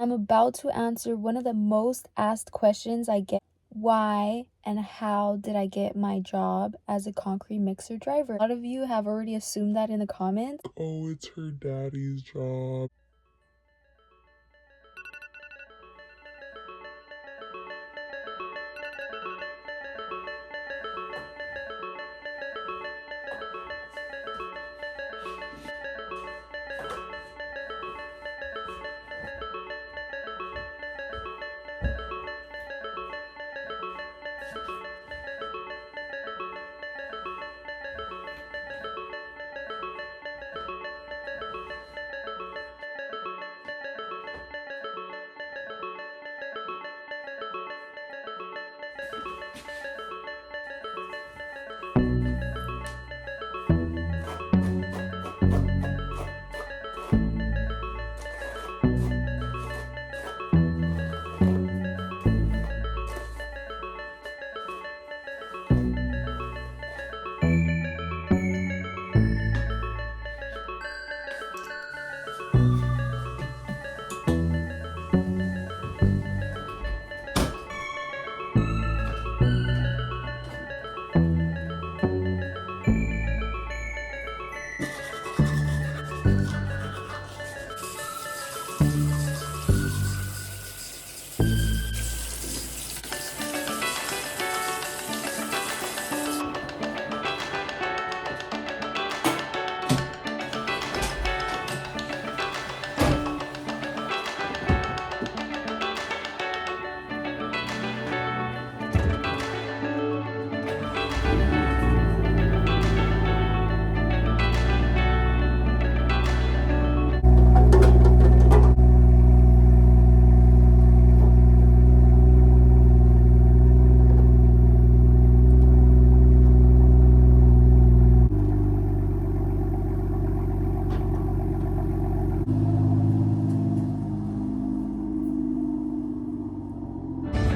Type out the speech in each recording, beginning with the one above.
I'm about to answer one of the most asked questions I get. Why and how did I get my job as a concrete mixer driver? A lot of you have already assumed that in the comments. Oh, it's her daddy's job.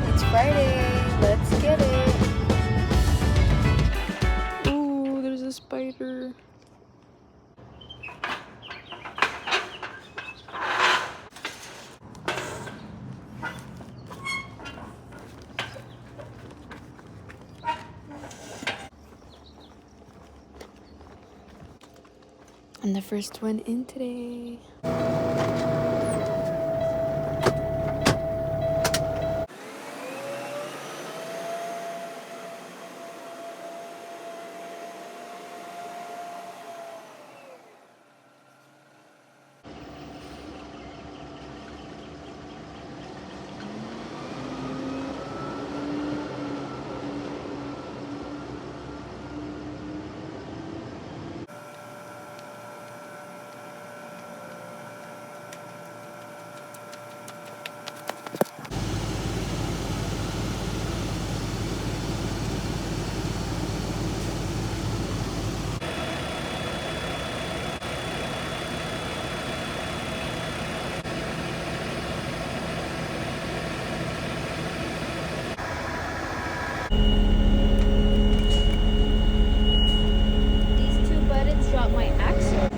It's Friday. Let's get it. Ooh, there's a spider. I'm the first one in today. These two buttons drop my axle.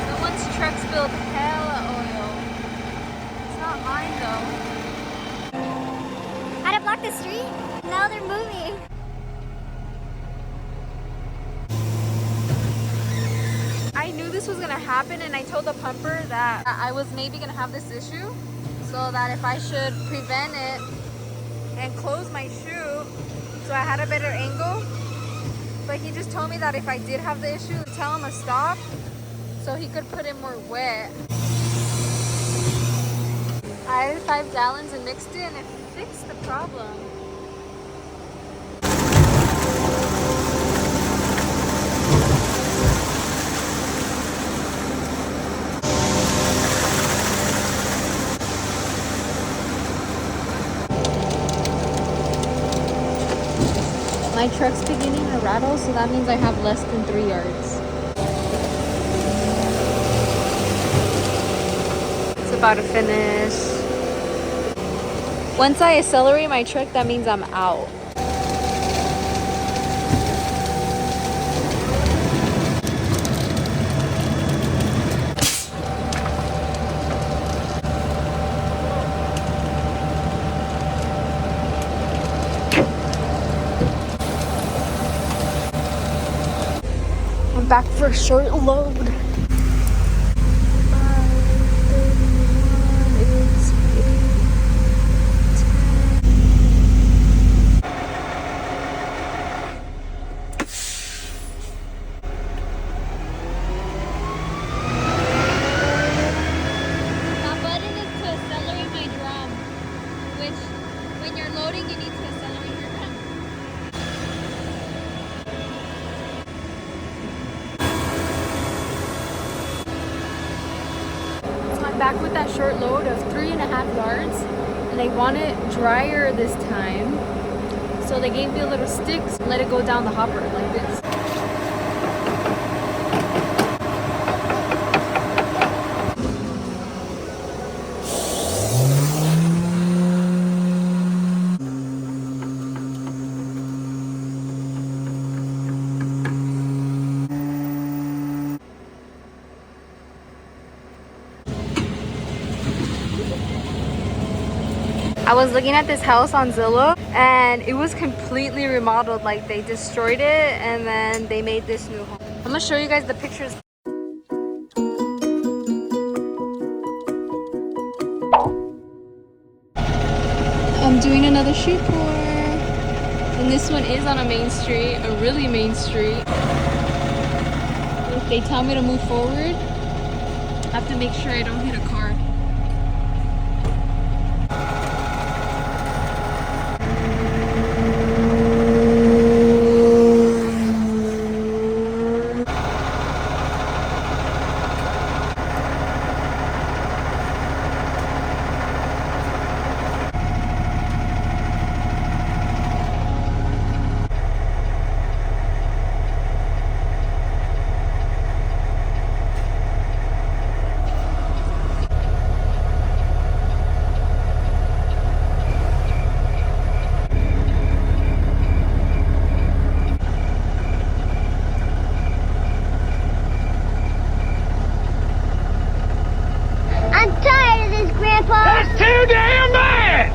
Someone's truck spilled hella oil. It's not mine though. Had to block the street? Now they're moving. I knew this was gonna happen and I told the pumper that I was maybe gonna have this issue, so that if I should prevent it and close my chute so I had a better angle. But he just told me that if I did have the issue, tell him to stop so he could put in more wet. I added 5 gallons and mixed it and it fixed the problem. my truck's beginning to rattle, so that means I have less than 3 yards. It's about to finish. Once I accelerate my truck, that means I'm out. I'm back for a short load. Back with that short load of 3.5 yards, and they want it drier this time, so they gave me a little stick, let it go down the hopper like this. I was looking at this house on Zillow and it was completely remodeled. Like they destroyed it and then they made this new home. I'm gonna show you guys the pictures. I'm doing another shoot tour. And this one is on a main street, a really main street. If they tell me to move forward, I have to make sure I don't hit a car. That's too damn bad!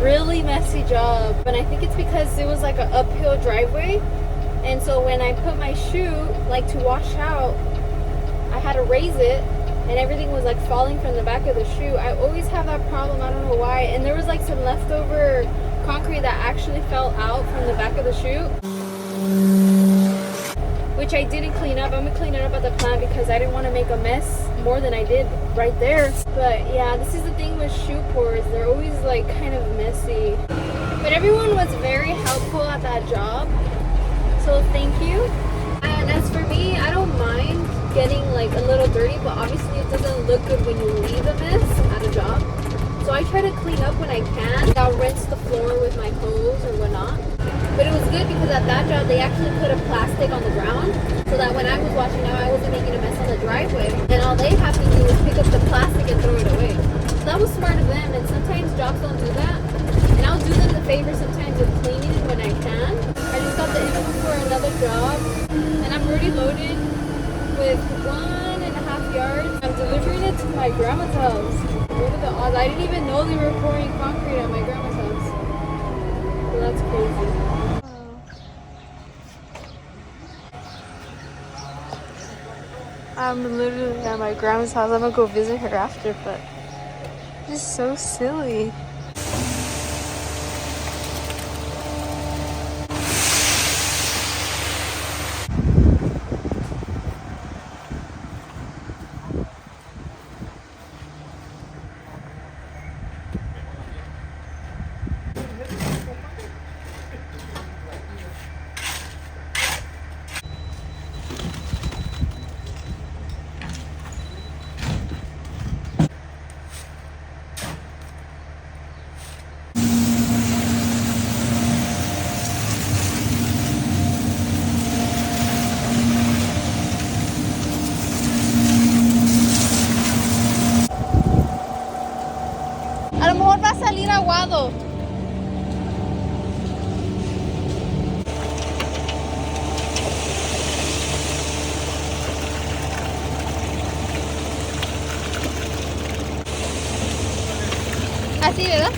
Really messy job, and I think it's because it was like an uphill driveway, And so when I put my shoe like to wash out, I had to raise it and everything was like falling from the back of the shoe. I always have that problem, I don't know why. And there was like some leftover concrete that actually fell out from the back of the shoe, which I didn't clean up. I'm gonna clean it up at the plant because I didn't want to make a mess more than I did right there. But yeah, this is the thing with shoe pours. They're always like kind of messy. But everyone was very helpful at that job, so thank you. And as for me, I don't mind getting like a little dirty, but obviously it doesn't look good when you leave a mess at a job. So I try to clean up when I can. I'll rinse the floor with my hose or whatnot. But it was good because at that job they actually put a plastic on the ground so that when I was washing out, I wasn't making a mess on the driveway. And all they have to do is pick up the plastic and throw it away. So that was smart of them. And sometimes jobs don't do that. And I'll do them the favor sometimes of cleaning it when I can. I just got the interview for another job and I'm already loaded with 1.5 yards. I'm delivering it to my grandma's house. What are the odds? I didn't even know they were pouring concrete at my grandma's house. So that's crazy. I'm literally at my grandma's house. I'm gonna go visit her after, but it's so silly. A lo mejor va a salir aguado. Así, ¿verdad?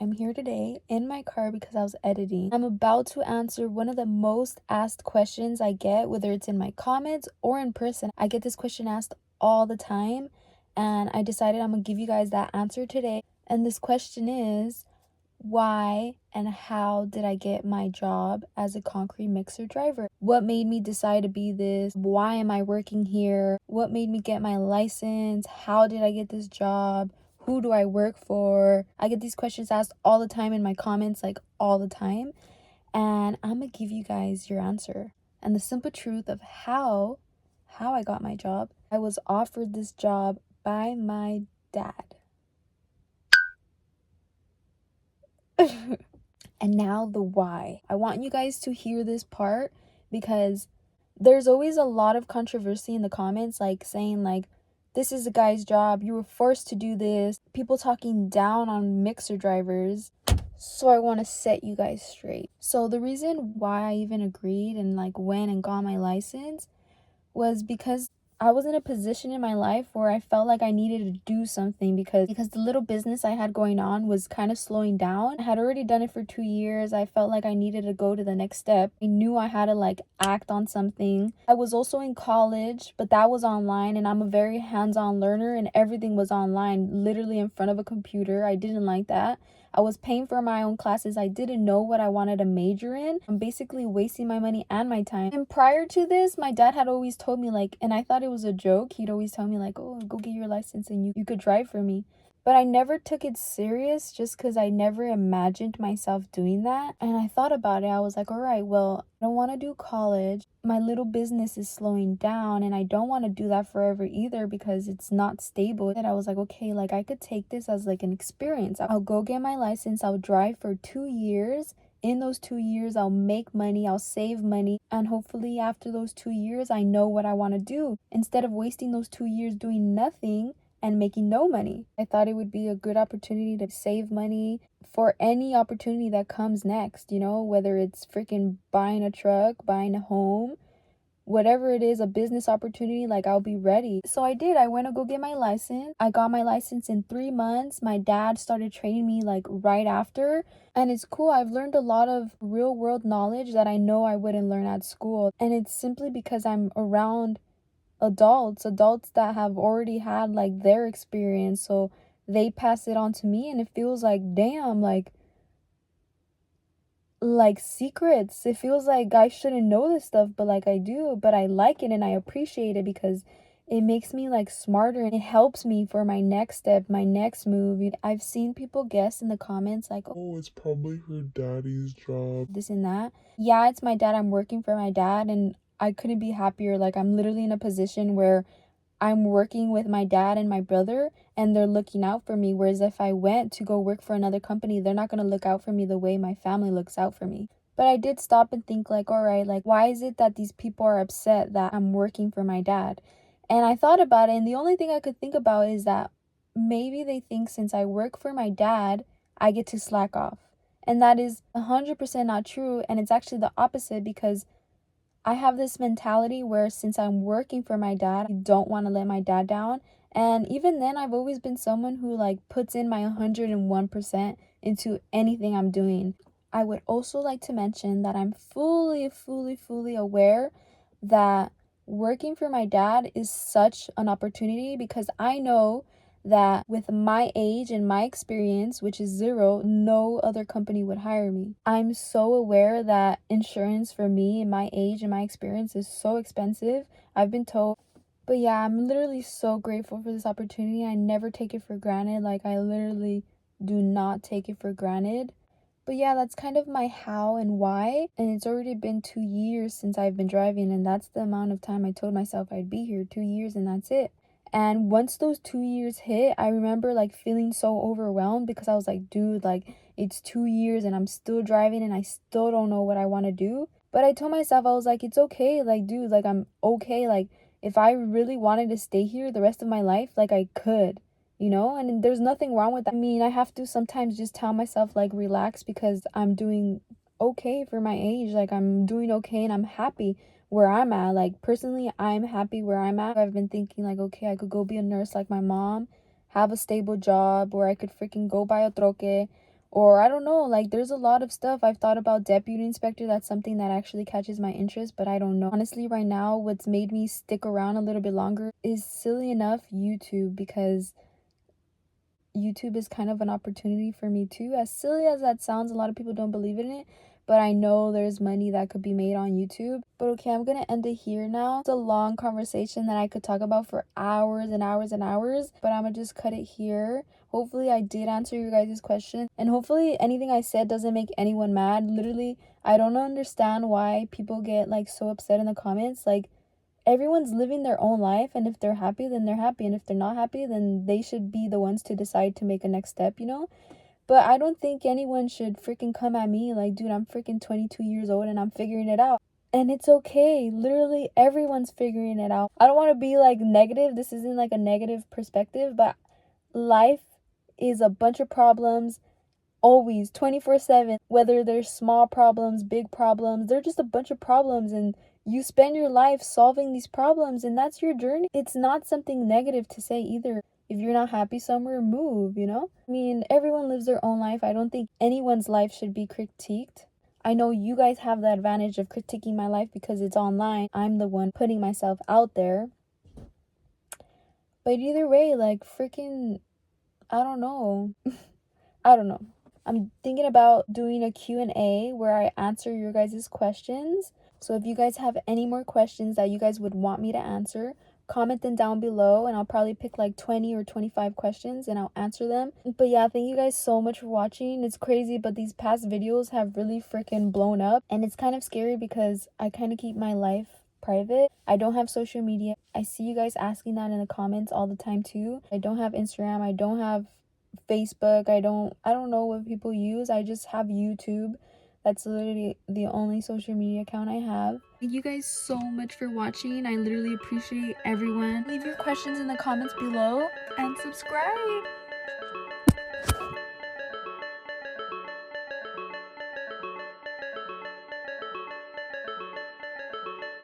I'm here today in my car because I was editing. I'm about to answer one of the most asked questions I get, whether it's in my comments or in person. I get this question asked all the time, and I decided I'm gonna give you guys that answer today. And this question is, why and how did I get my job as a concrete mixer driver? What made me decide to be this? Why am I working here? What made me get my license? How did I get this job? Who do I work for? I get these questions asked all the time in my comments, like all the time. And I'm gonna give you guys your answer. And the simple truth of how I got my job. I was offered this job by my dad. And now the why. I want you guys to hear this part because there's always a lot of controversy in the comments, like saying like, this is a guy's job, you were forced to do this, people talking down on mixer drivers. So I want to set you guys straight. So the reason why I even agreed and like went and got my license was because I was in a position in my life where I felt like I needed to do something because the little business I had going on was kind of slowing down. I had already done it for 2 years. I felt like I needed to go to the next step. I knew I had to like act on something. I was also in college, but that was online, and I'm a very hands-on learner and everything was online, literally in front of a computer. I didn't like that. I was paying for my own classes. I didn't know what I wanted to major in. I'm basically wasting my money and my time. And prior to this, my dad had always told me like, and I thought it was a joke, he'd always tell me like, oh, go get your license and you could drive for me. But I never took it serious just because I never imagined myself doing that. And I thought about it. I was like, all right, well, I don't want to do college. My little business is slowing down and I don't want to do that forever either because it's not stable. And I was like, okay, like I could take this as like an experience. I'll go get my license. I'll drive for 2 years. In those 2 years, I'll make money, I'll save money, and hopefully after those 2 years, I know what I want to do. Instead of wasting those 2 years doing nothing and making no money. I thought it would be a good opportunity to save money for any opportunity that comes next, you know, whether it's freaking buying a truck, buying a home, whatever it is, a business opportunity, like I'll be ready. So I did. I went to go get my license. I got my license in 3 months. My dad started training me like right after. And it's cool. I've learned a lot of real world knowledge that I know I wouldn't learn at school. And it's simply because I'm around adults that have already had like their experience. So they pass it on to me, and it feels like, damn, like secrets. It feels like I shouldn't know this stuff, but like I do, but I like it and I appreciate it because it makes me like smarter and it helps me for my next step, my next move. I've seen people guess in the comments like, Oh, it's probably her daddy's job. this and that. Yeah, it's my dad. I'm working for my dad and I couldn't be happier. Like I'm literally in a position where I'm working with my dad and my brother and they're looking out for me. Whereas if I went to go work for another company, they're not going to look out for me the way my family looks out for me. But I did stop and think like, all right, like why is it that these people are upset that I'm working for my dad? And I thought about it, and the only thing I could think about is that maybe they think since I work for my dad, I get to slack off. And that is 100% not true. And it's actually the opposite because I have this mentality where since I'm working for my dad, I don't want to let my dad down. And even then, I've always been someone who like puts in my 101% into anything I'm doing. I would also like to mention that I'm fully aware that working for my dad is such an opportunity because I know that with my age and my experience, which is 0, no other company would hire me. I'm so aware that insurance for me, my age and my experience is so expensive. I've been told. But yeah, I'm literally so grateful for this opportunity. I never take it for granted. Like I literally do not take it for granted. But yeah, that's kind of my how and why. And it's already been 2 years since I've been driving, and that's the amount of time I told myself I'd be here, 2 years, and that's it. And once those 2 years hit, I remember like feeling so overwhelmed because I was like, dude, like it's 2 years and I'm still driving and I still don't know what I want to do. But I told myself, I was like, it's okay. Like, dude, like I'm okay. Like if I really wanted to stay here the rest of my life, like I could, you know? And there's nothing wrong with that. I mean, I have to sometimes just tell myself like relax because I'm doing okay for my age. Like I'm doing okay and I'm happy where I'm at. Like personally, I'm happy where I'm at. I've been thinking like, okay, I could go be a nurse like my mom, have a stable job, or I could freaking go buy a troque, or I don't know, like there's a lot of stuff. I've thought about deputy inspector. That's something that actually catches my interest, but I don't know. Honestly, right now, what's made me stick around a little bit longer is, silly enough, YouTube, because YouTube is kind of an opportunity for me too. As silly as that sounds, a lot of people don't believe in it, but I know there's money that could be made on YouTube. But okay, I'm gonna end it here now. It's a long conversation that I could talk about for hours and hours and hours, but I'm gonna just cut it here. Hopefully I did answer your guys' question, and hopefully anything I said doesn't make anyone mad. Literally, I don't understand why people get like so upset in the comments. Like, everyone's living their own life, and if they're happy, then they're happy, and if they're not happy, then they should be the ones to decide to make a next step, you know? But I don't think anyone should freaking come at me like, dude, I'm freaking 22 years old and I'm figuring it out. And it's okay. Literally everyone's figuring it out. I don't want to be like negative. This isn't like a negative perspective, but life is a bunch of problems, always 24/7. Whether they're small problems, big problems, they're just a bunch of problems, and you spend your life solving these problems, and that's your journey. It's not something negative to say either. If you're not happy somewhere, move, you know? I mean, everyone lives their own life. I don't think anyone's life should be critiqued. I know you guys have the advantage of critiquing my life because it's online. I'm the one putting myself out there. But either way, like freaking, I don't know. I don't know. I'm thinking about doing a Q&A where I answer your guys' questions. So if you guys have any more questions that you guys would want me to answer, comment them down below and I'll probably pick like 20 or 25 questions and I'll answer them. But yeah, thank you guys so much for watching. It's crazy, but these past videos have really freaking blown up, and it's kind of scary because I kind of keep my life private. I don't have social media. I see you guys asking that in the comments all the time too. I don't have Instagram. I don't have Facebook. I don't know what people use. I just have YouTube. That's literally the only social media account I have. Thank you guys so much for watching. I literally appreciate everyone. Leave your questions in the comments below and subscribe.